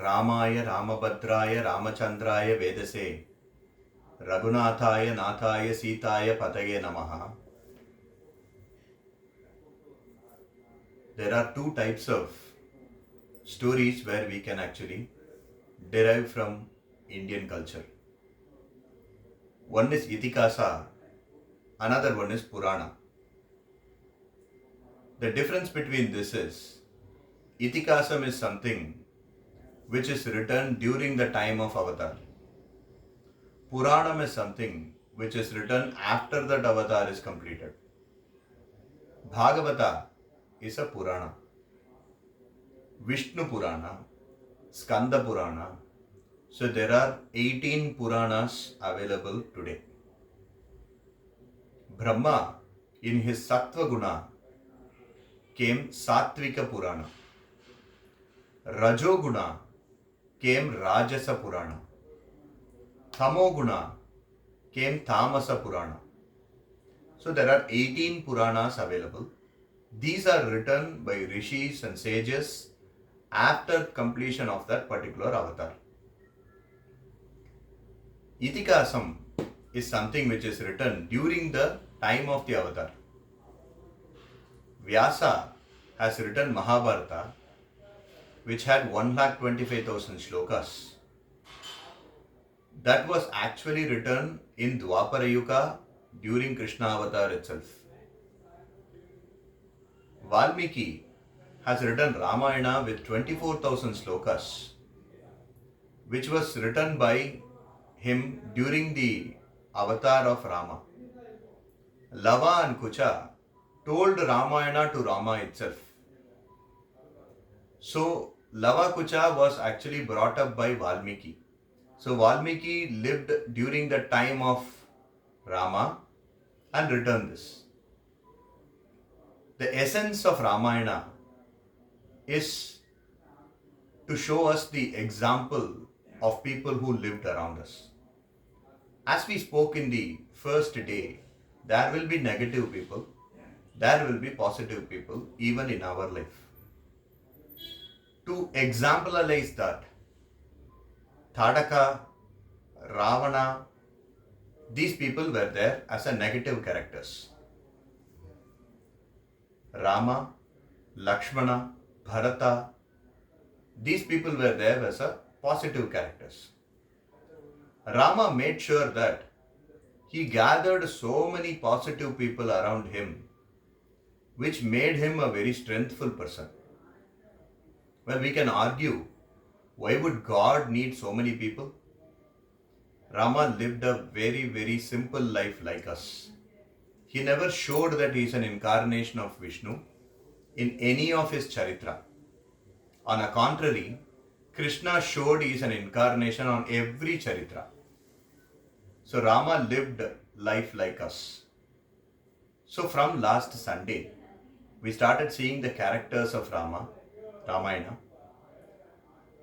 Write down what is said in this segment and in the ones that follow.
Ramaya Ramabhadraya Ramachandraya Vedase Raghunathaya Nathaya Sitaya Pataye Namaha. There are two types of stories where we can actually derive from Indian culture. One is Itikasa, another one is Purana. The difference between this is Itikasam is something which is written during the time of Avatar. Puranam is something which is written after that Avatar is completed. Bhagavata is a Purana. Vishnu Purana, Skanda Purana. So there are 18 Puranas available today. Brahma, in his Sattva Guna, came Sattvika Purana. Rajoguna came Rajasa Purana. Tamoguna came Tamasa Purana. So there are 18 Puranas available. These are written by rishis and sages after completion of that particular avatar. Itikasam is something which is written during the time of the avatar. Vyasa has written Mahabharata, which had 125,000 shlokas. That was actually written in Dwapara Yuga during Krishna avatar itself. Valmiki has written Ramayana with 24,000 slokas, which was written by him during the avatar of Rama. Lava and Kucha told Ramayana to Rama itself. So Lava Kucha was actually brought up by Valmiki. So Valmiki lived during the time of Rama and written this. The essence of Ramayana is to show us the example of people who lived around us. As we spoke in the first day, there will be negative people, there will be positive people, even in our life. To exemplarize that, Tadaka, Ravana, these people were there as a negative characters. Rama, Lakshmana, Bharata, these people were there as a positive characters. Rama made sure that he gathered so many positive people around him, which made him a very strengthful person. Well, we can argue, why would God need so many people? Rama lived a very, very simple life like us. He never showed that he is an incarnation of Vishnu in any of his charitra. On the contrary, Krishna showed he is an incarnation on every charitra. So Rama lived life like us. So from last Sunday, we started seeing the characters of Ramayana.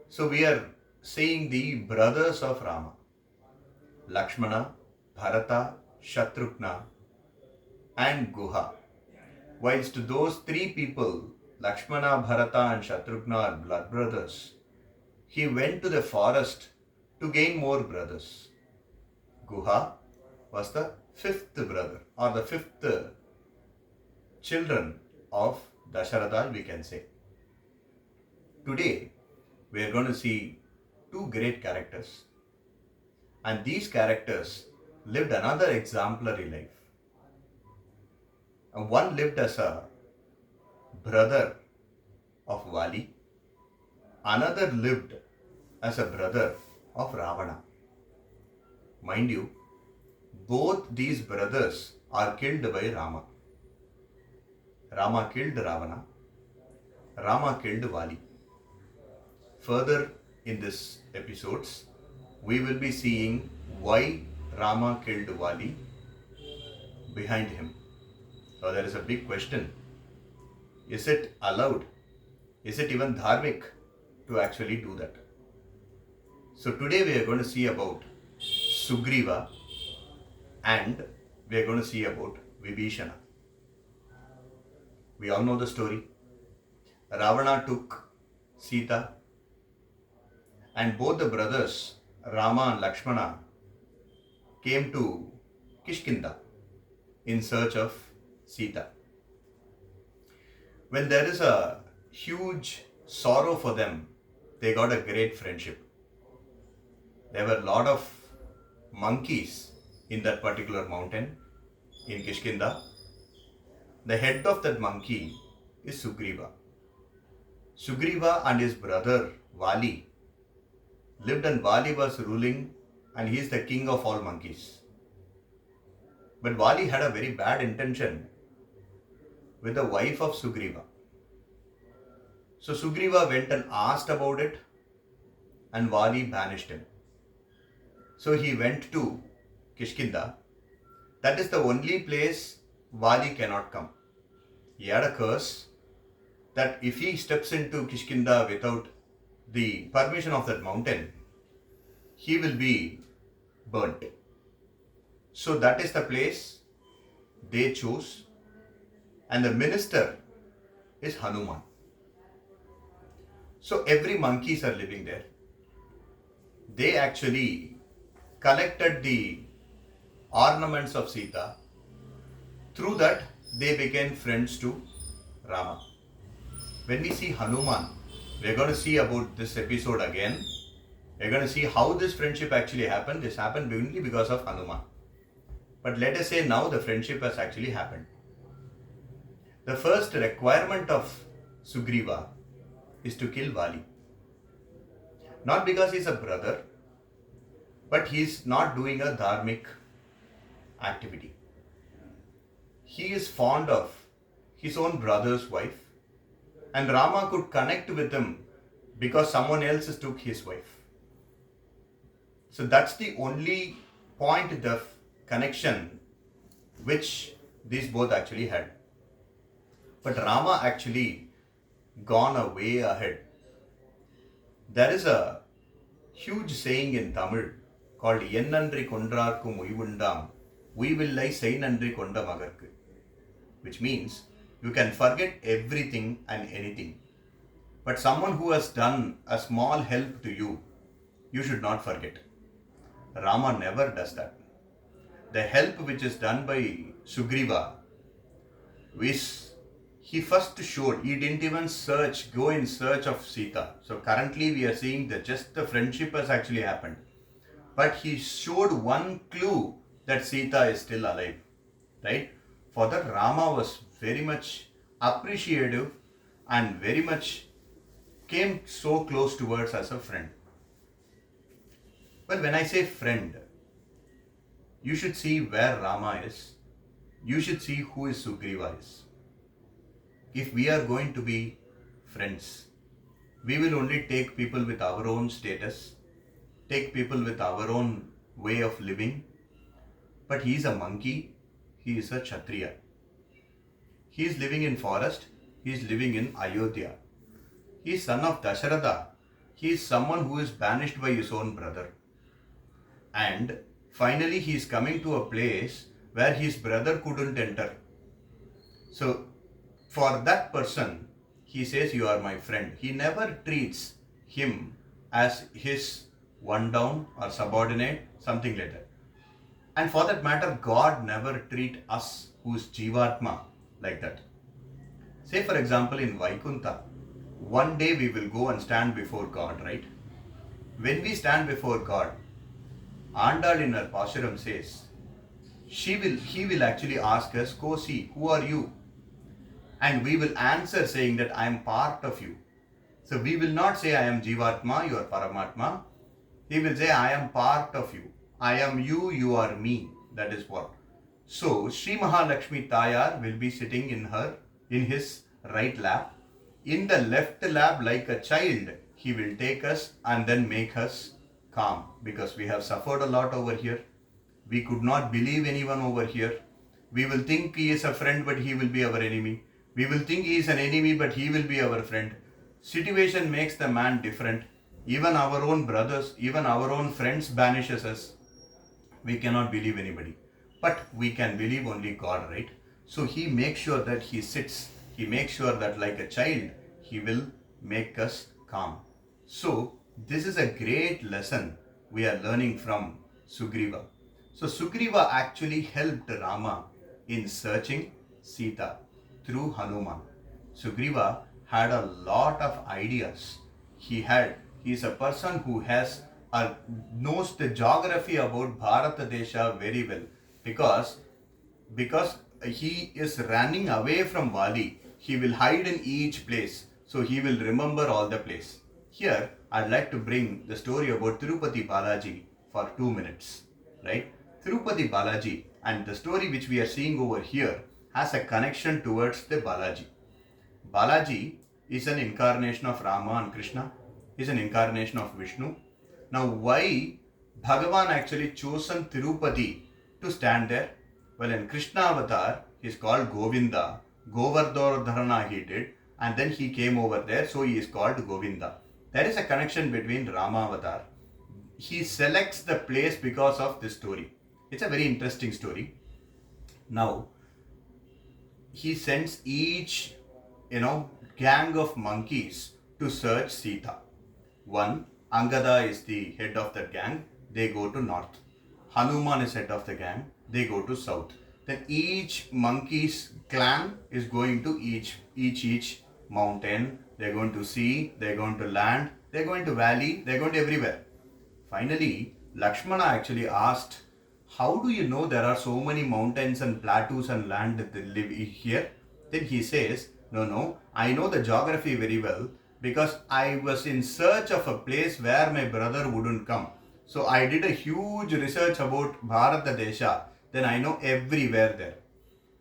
So we are seeing the brothers of Rama, Lakshmana, Bharata, Shatrughna and Guha. Whilst those three people, Lakshmana, Bharata and Shatrughna, are blood brothers, he went to the forest to gain more brothers. Guha was the fifth brother or the fifth children of Dasharatha, we can say. Today, we are going to see two great characters. And these characters lived another exemplary life. And one lived as a brother of Vali, another lived as a brother of Ravana. Mind you, both these brothers are killed by Rama. Rama killed Ravana, Rama killed Vali. Further in this episodes, we will be seeing why Rama killed Vali behind him. So there is a big question. Is it allowed? Is it even dharmic to actually do that? So today we are going to see about Sugreeva and we are going to see about Vibhishana. We all know the story. Ravana took Sita. and both the brothers, Rama and Lakshmana, came to Kishkinda in search of Sita. When there is a huge sorrow for them, they got a great friendship. There were a lot of monkeys in that particular mountain in Kishkinda. The head of that monkey is Sugreeva. Sugreeva and his brother Vali lived, and Vali was ruling, and he is the king of all monkeys. But Vali had a very bad intention with the wife of Sugreeva. So Sugreeva went and asked about it, and Vali banished him. So he went to Kishkinda. That is the only place Vali cannot come. He had a curse that if he steps into Kishkinda without the permission of that mountain, he will be burnt. So that is the place they chose, and the minister is Hanuman. So every monkeys are living there. They actually collected the ornaments of Sita. Through that, they became friends to Rama. When we see Hanuman, we're going to see about this episode again. We're going to see how this friendship actually happened. This happened only because of Hanuman. But let us say now the friendship has actually happened. The first requirement of Sugreeva is to kill Vali. Not because he's a brother, but he's not doing a dharmic activity. He is fond of his own brother's wife, and Rama could connect with him because someone else took his wife. So that's the only point of connection which these both actually had. But Rama actually gone a way ahead. There is a huge saying in Tamil called Ennandri Kondrarkum Uivundam, Uivillai Seinandri Konda Magarku, which means you can forget everything and anything. But someone who has done a small help to you, you should not forget. Rama never does that. The help which is done by Sugreeva, which he first showed, he didn't even go in search of Sita. So currently we are seeing that just the friendship has actually happened. But he showed one clue that Sita is still alive, right? For that, Rama was very much appreciative and very much came so close towards as a friend. Well, when I say friend, you should see where Rama is. You should see who is Sugreeva is. If we are going to be friends, we will only take people with our own status, take people with our own way of living. But he is a monkey, he is a Kshatriya. He is living in forest, he is living in Ayodhya. He is son of Dasharatha. He is someone who is banished by his own brother. And finally he is coming to a place where his brother couldn't enter. So for that person, he says, you are my friend. He never treats him as his one down or subordinate, something like that. And for that matter, God never treat us who is Jivatma like that. Say for example in Vaikuntha, one day we will go and stand before God, right? When we stand before God, Andal in her Pashuram says, he will actually ask us, Kosi, who are you? And we will answer saying that I am part of you. So we will not say I am Jivatma, you are Paramatma. He will say I am part of you. I am you, you are me. That is what. So Sri Mahalakshmi Tayar will be sitting in his right lap. In the left lap, like a child, he will take us and then make us calm, because we have suffered a lot over here. We could not believe anyone over here. We will think he is a friend, but he will be our enemy. We will think he is an enemy, but he will be our friend. Situation makes the man different. Even our own brothers, even our own friends banishes us. We cannot believe anybody. But we can believe only God, right? So he makes sure that he sits. He makes sure that like a child, he will make us calm. So This is a great lesson we are learning from Sugriva. So Sugriva actually helped Rama in searching Sita through Hanuman. Sugriva had a lot of ideas. He is a person who knows the geography about Bharata Desha very well, because he is running away from Vali. He will hide in each place, so he will remember all the place. Here, I'd like to bring the story about Tirupati Balaji for 2 minutes. Right? Tirupati Balaji and the story which we are seeing over here has a connection towards the Balaji. Balaji is an incarnation of Rama and Krishna, is an incarnation of Vishnu. Now, why Bhagavan actually chosen Tirupati to stand there? Well, in Krishna avatar, he is called Govinda. Govardhodharana he did, and then he came over there, so he is called Govinda. There is a connection between Rama avatar. He selects the place because of this story. It's a very interesting story. Now, he sends each, gang of monkeys to search Sita. One, Angada is the head of that gang. They go to north. Hanuman is head of the gang. They go to south. Then each monkey's clan is going to each mountain. They're going to sea. They're going to land. They're going to valley. They're going to everywhere. Finally, Lakshmana actually asked, how do you know there are so many mountains and plateaus and land that live here? Then he says, no, I know the geography very well, because I was in search of a place where my brother wouldn't come. So I did a huge research about Bharata Desha. Then I know everywhere there.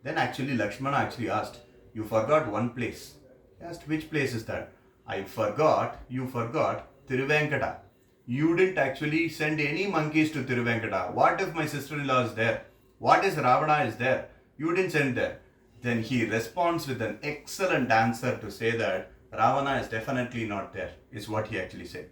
Then actually Lakshmana actually asked, you forgot one place. He asked, which place is that? You forgot Tiruvenkata. You didn't actually send any monkeys to Tiruvenkata. What if my sister-in-law is there? What if Ravana is there? You didn't send there. Then he responds with an excellent answer to say that Ravana is definitely not there, is what he actually said.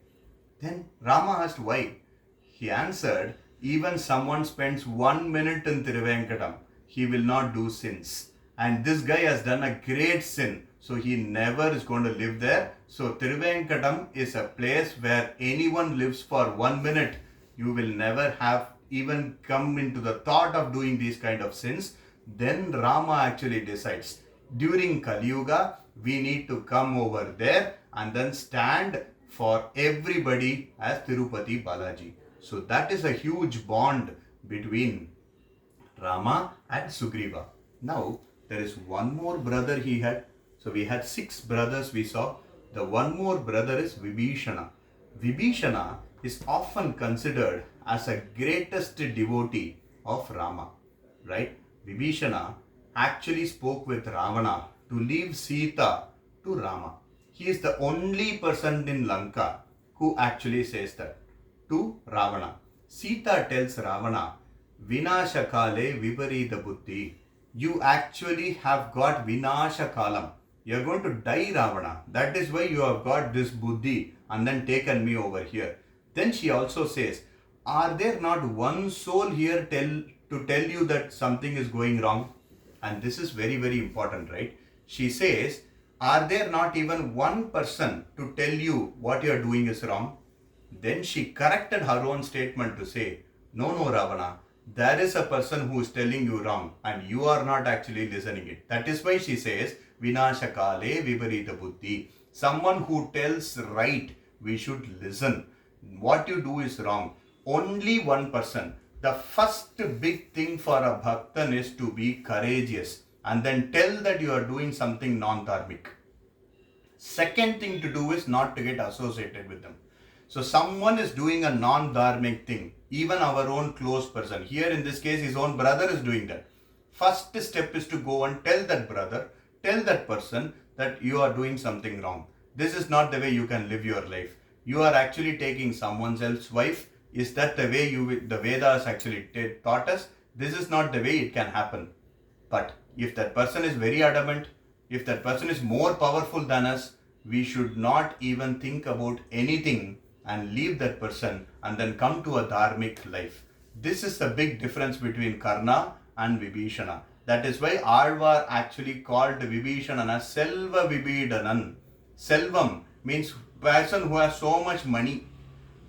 Then Rama asked why. He answered, even someone spends 1 minute in Tiruvenkatam, he will not do sins. And this guy has done a great sin, so he never is going to live there. So Tiruvenkatam is a place where anyone lives for 1 minute. You will never have even come into the thought of doing these kind of sins. Then Rama actually decides, during Kali Yuga, we need to come over there and then stand for everybody as Tirupati Balaji. So that is a huge bond between Rama and Sugriva. Now, there is one more brother he had. So we had 6 brothers we saw. The one more brother is Vibhishana. Vibhishana is often considered as a greatest devotee of Rama. Right? Vibhishana actually spoke with Ravana to leave Sita to Rama. He is the only person in Lanka who actually says that to Ravana. Sita tells Ravana, Vinasha Kale Viparita Buddhi. You actually have got Vinasha Kalam. You are going to die, Ravana. That is why you have got this Buddhi and then taken me over here. Then she also says, are there not one soul here to tell you that something is going wrong? And this is very, very important, right? She says, are there not even one person to tell you what you are doing is wrong? Then she corrected her own statement to say, no, Ravana, there is a person who is telling you wrong and you are not actually listening it. That is why she says, Vinashakale Viparita Buddhi. Someone who tells right, we should listen. What you do is wrong. Only one person. The first big thing for a bhaktan is to be courageous and then tell that you are doing something non-dharmic. Second thing to do is not to get associated with them. So someone is doing a non-dharmic thing, even our own close person. Here in this case, his own brother is doing that. First step is to go and tell that brother, tell that person that you are doing something wrong. This is not the way you can live your life. You are actually taking someone else's wife. Is that the way the Vedas actually taught us? This is not the way it can happen. But if that person is very adamant, if that person is more powerful than us, we should not even think about anything and leave that person and then come to a dharmic life. This is the big difference between Karna and Vibhishana. That is why Alvar actually called Vibhishana as Selva Vibhidanan. Selvam means person who has so much money.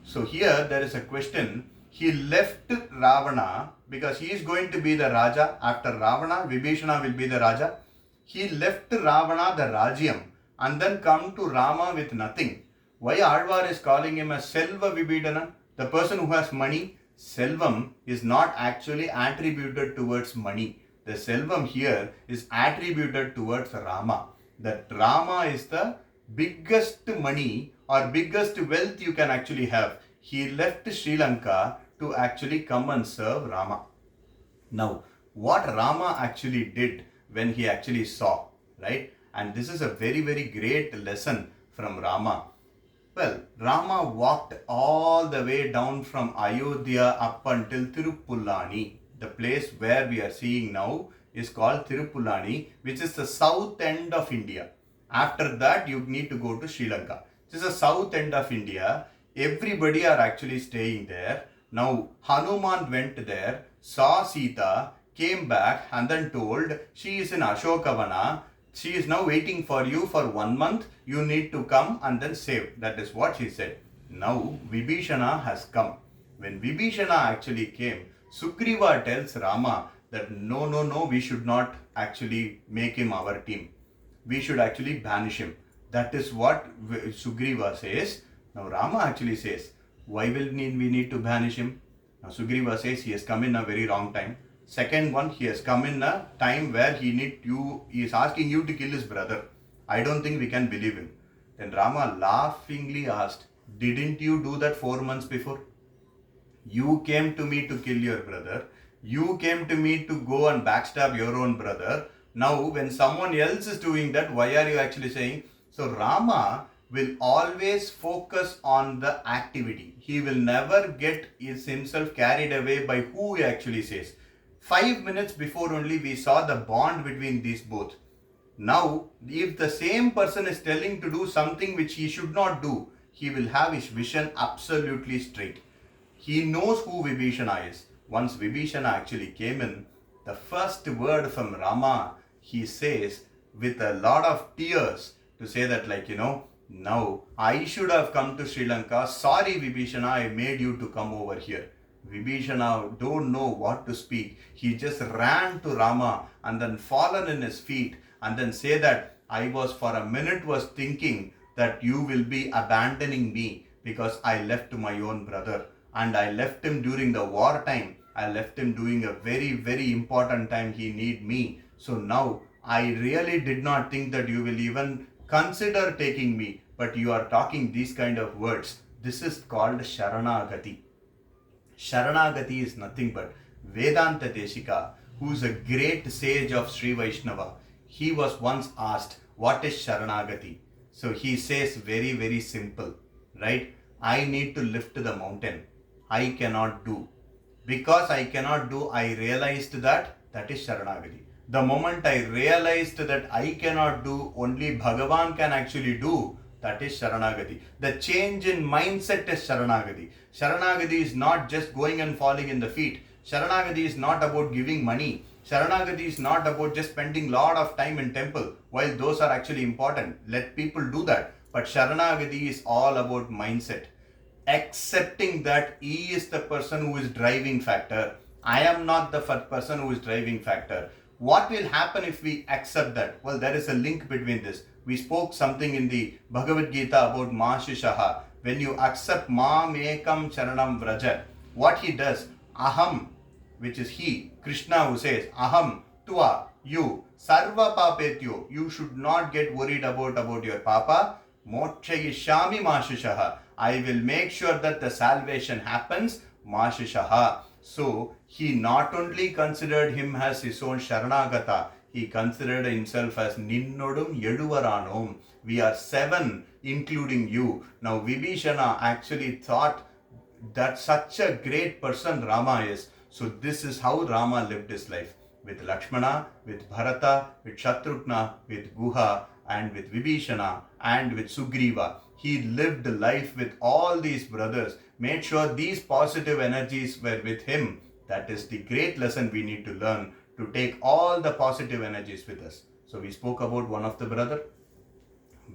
So here there is a question. He left Ravana because he is going to be the Raja. After Ravana, Vibhishana will be the Raja. He left Ravana the Rajyam and then come to Rama with nothing. Why Alvar is calling him a Selva Vibhishana, the person who has money? Selvam is not actually attributed towards money. The Selvam here is attributed towards Rama. That Rama is the biggest money or biggest wealth you can actually have. He left Sri Lanka to actually come and serve Rama. Now, what Rama actually did when he actually saw, right? And this is a very, very great lesson from Rama. Well, Rama walked all the way down from Ayodhya up until Tirupulani. The place where we are seeing now is called Tirupulani, which is the south end of India. After that, you need to go to Sri Lanka. This is the south end of India. Everybody are actually staying there. Now, Hanuman went there, saw Sita, came back and then told, she is in Ashokavana. She is now waiting for you for 1 month. You need to come and then save. That is what she said. Now, Vibhishana has come. When Vibhishana actually came, Sugreeva tells Rama that no, we should not actually make him our team. We should actually banish him. That is what Sugreeva says. Now Rama actually says, why will we need to banish him? Now Sugreeva says he has come in a very wrong time. Second one, he has come in a time where he is asking you to kill his brother. I don't think we can believe him. Then Rama laughingly asked, didn't you do that 4 months before? You came to me to kill your brother. You came to me to go and backstab your own brother. Now, when someone else is doing that, why are you actually saying? So, Rama will always focus on the activity. He will never get himself carried away by who he actually says. 5 minutes before only we saw the bond between these both. Now, if the same person is telling to do something which he should not do, he will have his vision absolutely straight. He knows who Vibhishana is. Once Vibhishana actually came in, the first word from Rama, he says with a lot of tears to say that now I should have come to Sri Lanka. Sorry Vibhishana, I made you to come over here. Vibhishana don't know what to speak. He just ran to Rama and then fallen in his feet and then say that I was for a minute was thinking that you will be abandoning me because I left my own brother. And I left him during the war time. I left him during a very, very important time he need me. So now I really did not think that you will even consider taking me. But you are talking these kind of words. This is called Sharanagati. Sharanagati is nothing but Vedanta Deshika, who is a great sage of Sri Vaishnava. He was once asked, what is Sharanagati? So he says very, very simple, right? I need to lift the mountain. I cannot do. Because I cannot do, I realized that is Sharanagati. The moment I realized that I cannot do, only Bhagavan can actually do, that is Sharanagati. The change in mindset is Sharanagati. Sharanagati is not just going and falling in the feet. Sharanagati is not about giving money. Sharanagati is not about just spending lot of time in temple. While those are actually important, let people do that. But Sharanagati is all about mindset. Accepting that he is the person who is driving factor. I am not the person who is driving factor. What will happen if we accept that? Well, there is a link between this. We spoke something in the Bhagavad Gita about Ma Shishaha. When you accept Ma Mekam Charanam Vraja, what he does, Aham, which is he, Krishna who says, Aham, Tua, you, Sarva Papetyo, you should not get worried about your Papa. Mokshayishami Ma Shishaha. I will make sure that the salvation happens, Mashishaha. So, he not only considered him as his own Sharanagata, he considered himself as Ninnodum Yeduvaranum. We are 7, including you. Now, Vibhishana actually thought that such a great person Rama is. So, this is how Rama lived his life. With Lakshmana, with Bharata, with Shatrughna, with Guha, and with Vibhishana, and with Sugreeva. He lived life with all these brothers, made sure these positive energies were with him. That is the great lesson we need to learn, to take all the positive energies with us. So we spoke about one of the brother.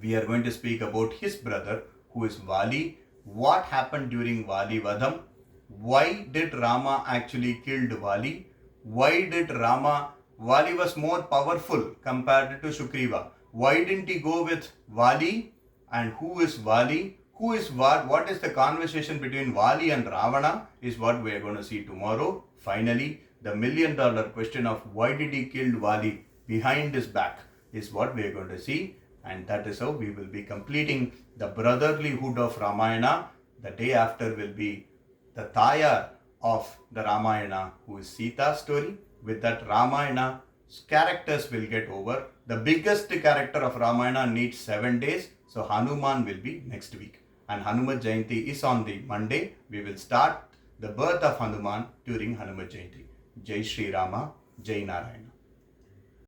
We are going to speak about his brother, who is Vali, what happened during Vali Vadam, why did Rama actually killed Vali, why did Vali was more powerful compared to Sugreeva. Why didn't he go with Vali? And who is Vali? Who is what is the conversation between Vali and Ravana is what we are going to see tomorrow. Finally, the $1,000,000 question of why did he kill Vali behind his back is what we are going to see. And that is how we will be completing the brotherlyhood of Ramayana. The day after will be the Tayar of the Ramayana, who is Sita's story. With that, Ramayana characters will get over. The biggest character of Ramayana needs 7 days. So Hanuman will be next week. And Hanuman Jayanti is on the Monday. We will start the birth of Hanuman during Hanuman Jayanti. Jai Shri Rama, Jai Narayana.